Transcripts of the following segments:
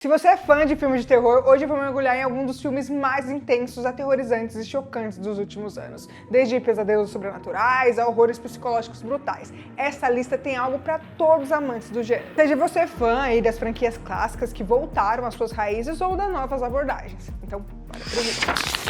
Se você é fã de filmes de terror, hoje eu vou mergulhar em alguns dos filmes mais intensos, aterrorizantes e chocantes dos últimos anos. Desde pesadelos sobrenaturais a horrores psicológicos brutais. Essa lista tem algo para todos os amantes do gênero. Seja você fã aí das franquias clássicas que voltaram às suas raízes ou das novas abordagens. Então, bora pro vídeo.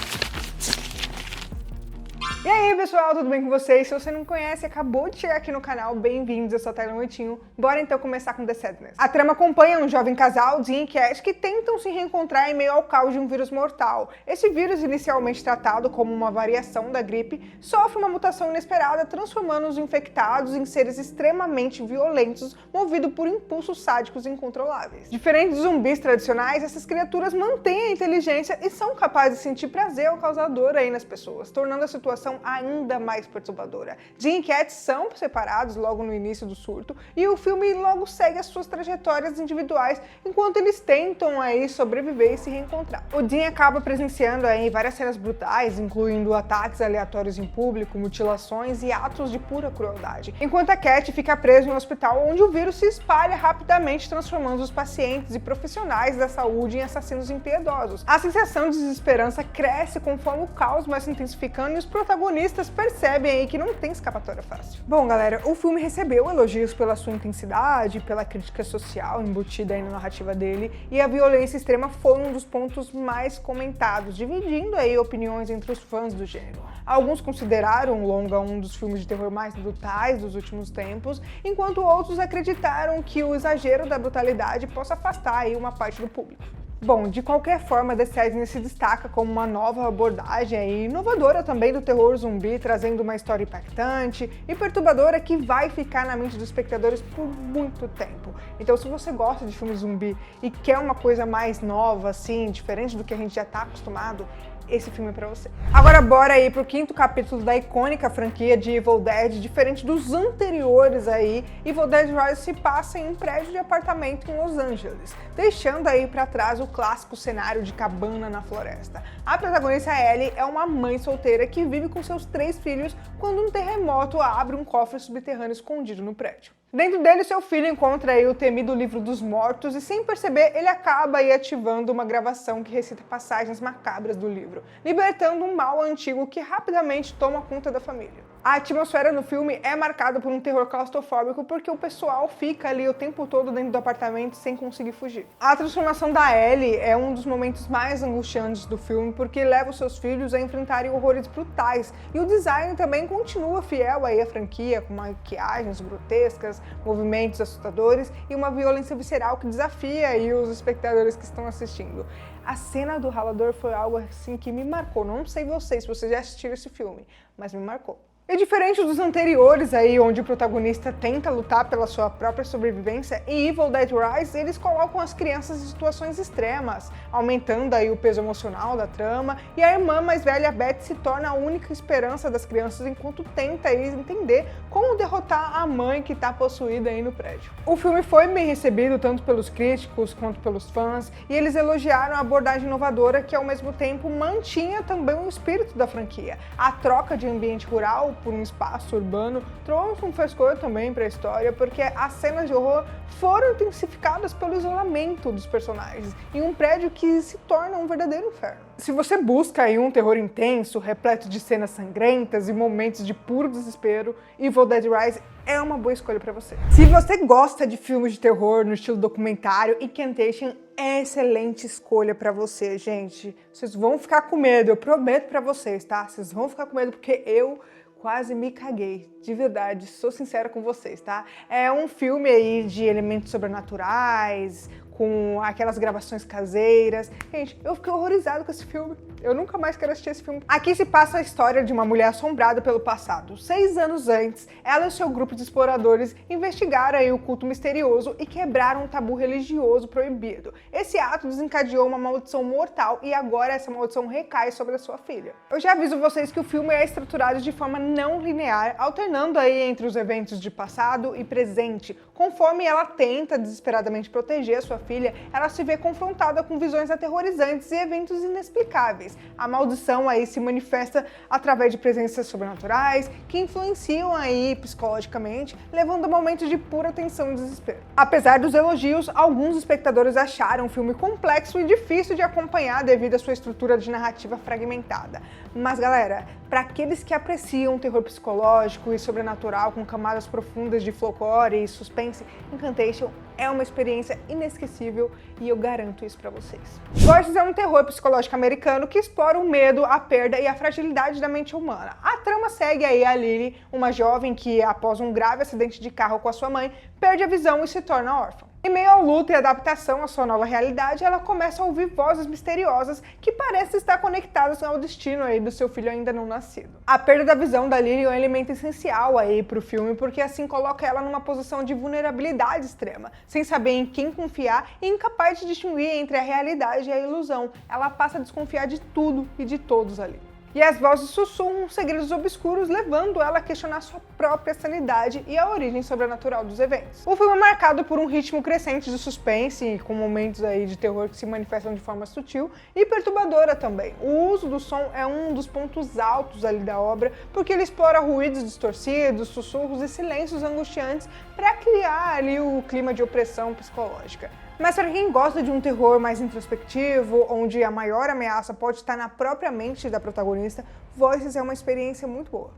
E aí pessoal, tudo bem com vocês? Se você não conhece, acabou de chegar aqui no canal, bem-vindos, eu sou a Tayla Moitinho. Bora então começar com The Sadness. A trama acompanha um jovem casal, Dean e Cat, que tentam se reencontrar em meio ao caos de um vírus mortal. Esse vírus, inicialmente tratado como uma variação da gripe, sofre uma mutação inesperada, transformando os infectados em seres extremamente violentos, movidos por impulsos sádicos incontroláveis. Diferente dos zumbis tradicionais, essas criaturas mantêm a inteligência e são capazes de sentir prazer ao causar dor aí nas pessoas, tornando a situação ainda mais perturbadora. Dean e Cat são separados logo no início do surto e o filme logo segue as suas trajetórias individuais enquanto eles tentam aí sobreviver e se reencontrar. O Dean acaba presenciando aí várias cenas brutais, incluindo ataques aleatórios em público, mutilações e atos de pura crueldade, enquanto a Cat fica presa em um hospital onde o vírus se espalha rapidamente, transformando os pacientes e profissionais da saúde em assassinos impiedosos. A sensação de desesperança cresce conforme o caos vai se intensificando e os protagonistas percebem aí que não tem escapatória fácil. Bom, galera, o filme recebeu elogios pela sua intensidade, pela crítica social embutida aí na narrativa dele, e a violência extrema foi um dos pontos mais comentados, dividindo aí opiniões entre os fãs do gênero. Alguns consideraram o longa um dos filmes de terror mais brutais dos últimos tempos, enquanto outros acreditaram que o exagero da brutalidade possa afastar aí uma parte do público. Bom, de qualquer forma, The Sadness se destaca como uma nova abordagem e inovadora também do terror zumbi, trazendo uma história impactante e perturbadora que vai ficar na mente dos espectadores por muito tempo. Então, se você gosta de filme zumbi e quer uma coisa mais nova, assim, diferente do que a gente já tá acostumado, esse filme é pra você. Agora bora aí pro quinto capítulo da icônica franquia de Evil Dead. Diferente dos anteriores aí, Evil Dead Rise se passa em um prédio de apartamento em Los Angeles, deixando aí pra trás o clássico cenário de cabana na floresta. A protagonista Ellie é uma mãe solteira que vive com seus 3 filhos quando um terremoto abre um cofre subterrâneo escondido no prédio. Dentro dele, seu filho encontra aí o temido livro dos mortos e, sem perceber, ele acaba aí ativando uma gravação que recita passagens macabras do livro, libertando um mal antigo que rapidamente toma conta da família. A atmosfera no filme é marcada por um terror claustrofóbico porque o pessoal fica ali o tempo todo dentro do apartamento sem conseguir fugir. A transformação da Ellie é um dos momentos mais angustiantes do filme porque leva os seus filhos a enfrentarem horrores brutais, e o design também continua fiel aí à franquia, com maquiagens grotescas, movimentos assustadores e uma violência visceral que desafia aí os espectadores que estão assistindo. A cena do ralador foi algo assim que me marcou. Não sei vocês, se vocês já assistiram esse filme, mas me marcou. E diferente dos anteriores aí, onde o protagonista tenta lutar pela sua própria sobrevivência, em Evil Dead Rise eles colocam as crianças em situações extremas, aumentando aí o peso emocional da trama, e a irmã mais velha, Beth, se torna a única esperança das crianças enquanto tenta aí entender como derrotar a mãe que está possuída aí no prédio. O filme foi bem recebido tanto pelos críticos quanto pelos fãs, e eles elogiaram a abordagem inovadora que ao mesmo tempo mantinha também o espírito da franquia. A troca de ambiente rural por um espaço urbano trouxe um frescor também para a história, porque as cenas de horror foram intensificadas pelo isolamento dos personagens em um prédio que se torna um verdadeiro inferno. Se você busca aí um terror intenso, repleto de cenas sangrentas e momentos de puro desespero, Evil Dead Rise é uma boa escolha para você. Se você gosta de filmes de terror no estilo documentário, Incantation é excelente escolha para você, gente. Vocês vão ficar com medo, eu prometo para vocês, tá? Vocês vão ficar com medo porque eu quase me caguei, de verdade, sou sincera com vocês, tá? É um filme aí de elementos sobrenaturais, com aquelas gravações caseiras. Gente, eu fiquei horrorizado com esse filme. Eu nunca mais quero assistir esse filme. Aqui se passa a história de uma mulher assombrada pelo passado. 6 anos antes, ela e seu grupo de exploradores investigaram aí o culto misterioso e quebraram um tabu religioso proibido. Esse ato desencadeou uma maldição mortal e agora essa maldição recai sobre a sua filha. Eu já aviso vocês que o filme é estruturado de forma não linear, alternando aí entre os eventos de passado e presente, conforme ela tenta desesperadamente proteger a sua filha, ela se vê confrontada com visões aterrorizantes e eventos inexplicáveis. A maldição aí se manifesta através de presenças sobrenaturais que influenciam aí psicologicamente, levando a momentos de pura tensão e desespero. Apesar dos elogios, alguns espectadores acharam o filme complexo e difícil de acompanhar devido à sua estrutura de narrativa fragmentada. Mas galera, para aqueles que apreciam terror psicológico e sobrenatural com camadas profundas de folclore e suspense, Incantation é uma experiência inesquecível e eu garanto isso para vocês. Voices é um terror psicológico americano que explora o medo, a perda e a fragilidade da mente humana. A trama segue aí a Lily, uma jovem que, após um grave acidente de carro com a sua mãe, perde a visão e se torna órfã. Em meio ao luto e adaptação à sua nova realidade, ela começa a ouvir vozes misteriosas que parecem estar conectadas ao destino aí do seu filho ainda não nascido. A perda da visão da Lily é um elemento essencial aí pro filme, porque assim coloca ela numa posição de vulnerabilidade extrema, sem saber em quem confiar e incapaz de distinguir entre a realidade e a ilusão. Ela passa a desconfiar de tudo e de todos ali. E as vozes sussurram segredos obscuros, levando ela a questionar sua própria sanidade e a origem sobrenatural dos eventos. O filme é marcado por um ritmo crescente de suspense, com momentos aí de terror que se manifestam de forma sutil e perturbadora também. O uso do som é um dos pontos altos ali da obra, porque ele explora ruídos distorcidos, sussurros e silêncios angustiantes para criar ali o clima de opressão psicológica. Mas para quem gosta de um terror mais introspectivo, onde a maior ameaça pode estar na própria mente da protagonista, Voices é uma experiência muito boa.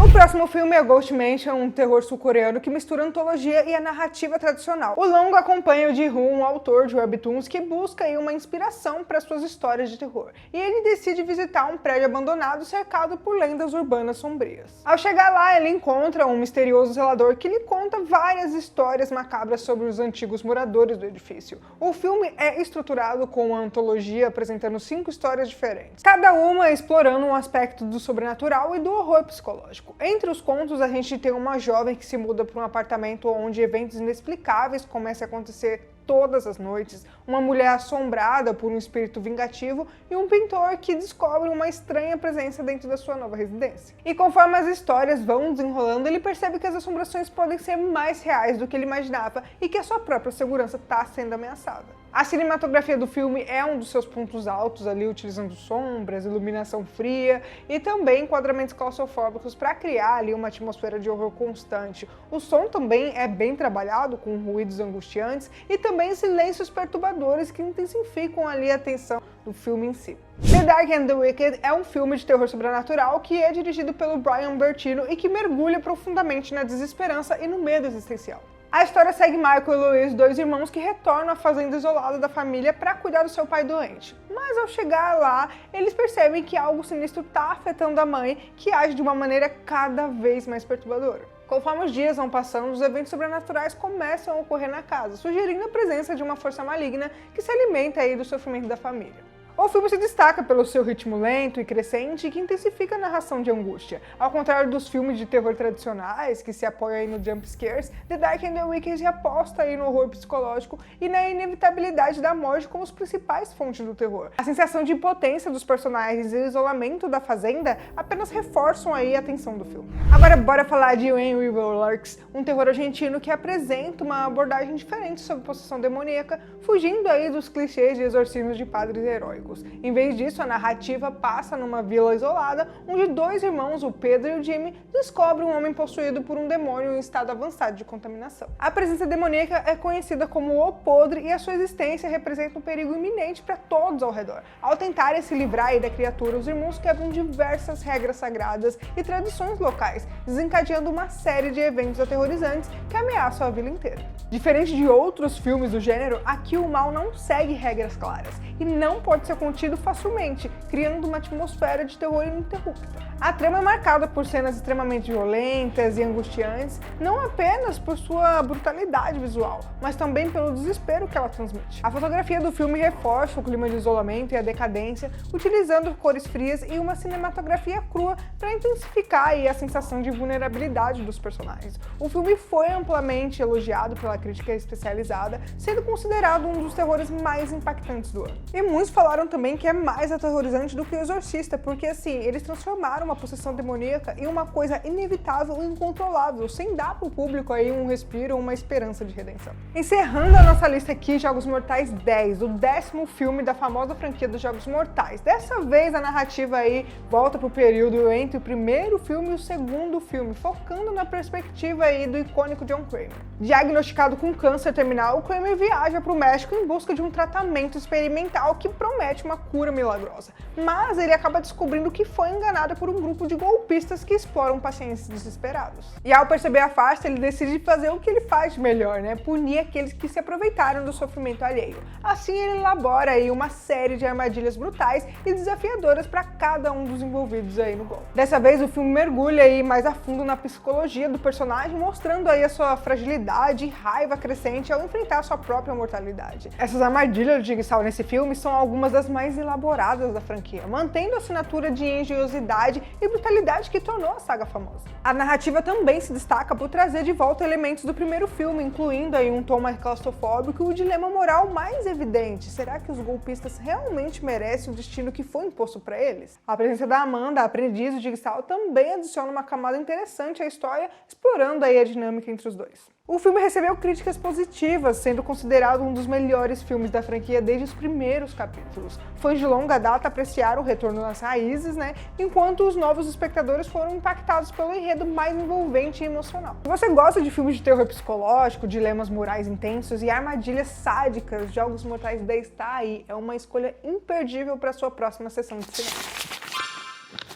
O próximo filme é Ghost Mansion, um terror sul-coreano que mistura a antologia e a narrativa tradicional. O longa acompanha o Ji-Hoon, um autor de webtoons que busca aí uma inspiração para suas histórias de terror. E ele decide visitar um prédio abandonado cercado por lendas urbanas sombrias. Ao chegar lá, ele encontra um misterioso zelador que lhe conta várias histórias macabras sobre os antigos moradores do edifício. O filme é estruturado com uma antologia apresentando 5 histórias diferentes, cada uma explorando um aspecto do sobrenatural e do horror psicológico. Entre os contos, a gente tem uma jovem que se muda para um apartamento onde eventos inexplicáveis começam a acontecer todas as noites, uma mulher assombrada por um espírito vingativo e um pintor que descobre uma estranha presença dentro da sua nova residência. E conforme as histórias vão desenrolando, ele percebe que as assombrações podem ser mais reais do que ele imaginava e que a sua própria segurança está sendo ameaçada. A cinematografia do filme é um dos seus pontos altos ali, utilizando sombras, iluminação fria e também enquadramentos claustrofóbicos para criar ali uma atmosfera de horror constante. O som também é bem trabalhado, com ruídos angustiantes e também silêncios perturbadores que intensificam ali a tensão do filme em si. The Dark and the Wicked é um filme de terror sobrenatural que é dirigido pelo Brian Bertino e que mergulha profundamente na desesperança e no medo existencial. A história segue Michael e Louise, 2 irmãos que retornam à fazenda isolada da família para cuidar do seu pai doente. Mas ao chegar lá, eles percebem que algo sinistro está afetando a mãe, que age de uma maneira cada vez mais perturbadora. Conforme os dias vão passando, os eventos sobrenaturais começam a ocorrer na casa, sugerindo a presença de uma força maligna que se alimenta aí do sofrimento da família. O filme se destaca pelo seu ritmo lento e crescente que intensifica a narração de angústia. Ao contrário dos filmes de terror tradicionais, que se apoiam aí no jump scares, The Dark and the Wicked aposta aí no horror psicológico e na inevitabilidade da morte como as principais fontes do terror. A sensação de impotência dos personagens e o isolamento da fazenda apenas reforçam aí a tensão do filme. Agora bora falar de When Evil Lurks, um terror argentino que apresenta uma abordagem diferente sobre possessão demoníaca, fugindo aí dos clichês de exorcismos de padres heróicos. Em vez disso, a narrativa passa numa vila isolada, onde 2 irmãos, o Pedro e o Jimmy, descobrem um homem possuído por um demônio em estado avançado de contaminação. A presença demoníaca é conhecida como o podre e a sua existência representa um perigo iminente para todos ao redor. Ao tentarem se livrar aí da criatura, os irmãos quebram diversas regras sagradas e tradições locais, desencadeando uma série de eventos aterrorizantes que ameaçam a vila inteira. Diferente de outros filmes do gênero, aqui o mal não segue regras claras e não pode ser contido facilmente, criando uma atmosfera de terror ininterrupta. A trama é marcada por cenas extremamente violentas e angustiantes, não apenas por sua brutalidade visual, mas também pelo desespero que ela transmite. A fotografia do filme reforça o clima de isolamento e a decadência, utilizando cores frias e uma cinematografia crua para intensificar aí a sensação de vulnerabilidade dos personagens. O filme foi amplamente elogiado pela crítica especializada, sendo considerado um dos terrores mais impactantes do ano. E muitos falaram falaram também que é mais aterrorizante do que o Exorcista, porque assim, eles transformaram uma possessão demoníaca em uma coisa inevitável e incontrolável, sem dar pro público aí um respiro ou uma esperança de redenção. Encerrando a nossa lista aqui, Jogos Mortais 10, o 10º filme da famosa franquia dos Jogos Mortais. Dessa vez a narrativa aí volta pro período entre o primeiro filme e o segundo filme, focando na perspectiva aí do icônico John Kramer. Diagnosticado com câncer terminal, o Kramer viaja pro México em busca de um tratamento experimental que promete uma cura milagrosa. Mas ele acaba descobrindo que foi enganado por um grupo de golpistas que exploram pacientes desesperados. E ao perceber a farsa, ele decide fazer o que ele faz de melhor, né? Punir aqueles que se aproveitaram do sofrimento alheio. Assim ele elabora aí uma série de armadilhas brutais e desafiadoras para cada um dos envolvidos aí no golpe. Dessa vez o filme mergulha aí mais a fundo na psicologia do personagem, mostrando aí a sua fragilidade e raiva crescente ao enfrentar sua própria mortalidade. Essas armadilhas de Jigsaw nesse filme são algumas das mais elaboradas da franquia, mantendo a assinatura de engenhosidade e brutalidade que tornou a saga famosa. A narrativa também se destaca por trazer de volta elementos do primeiro filme, incluindo aí um tom mais claustrofóbico e o dilema moral mais evidente. Será que os golpistas realmente merecem o destino que foi imposto para eles? A presença da Amanda, a aprendiz de Jigsaw, também adiciona uma camada interessante à história, explorando aí a dinâmica entre os dois. O filme recebeu críticas positivas, sendo considerado um dos melhores filmes da franquia desde os primeiros capítulos. Fãs de longa data apreciaram o retorno às raízes, né? Enquanto os novos espectadores foram impactados pelo enredo mais envolvente e emocional. Se você gosta de filmes de terror psicológico, dilemas morais intensos e armadilhas sádicas, Jogos Mortais 10 tá aí. É uma escolha imperdível para sua próxima sessão de cinema.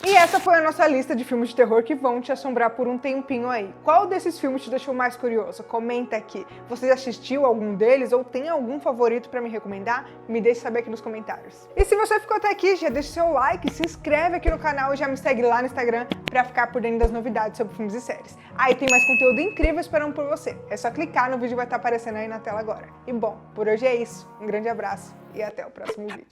E essa foi a nossa lista de filmes de terror que vão te assombrar por um tempinho aí. Qual desses filmes te deixou mais curioso? Comenta aqui. Você já assistiu algum deles ou tem algum favorito para me recomendar? Me deixe saber aqui nos comentários. E se você ficou até aqui, já deixa seu like, se inscreve aqui no canal e já me segue lá no Instagram para ficar por dentro das novidades sobre filmes e séries. Aí tem mais conteúdo incrível esperando por você. É só clicar no vídeo que vai estar aparecendo aí na tela agora. E bom, por hoje é isso. Um grande abraço e até o próximo vídeo.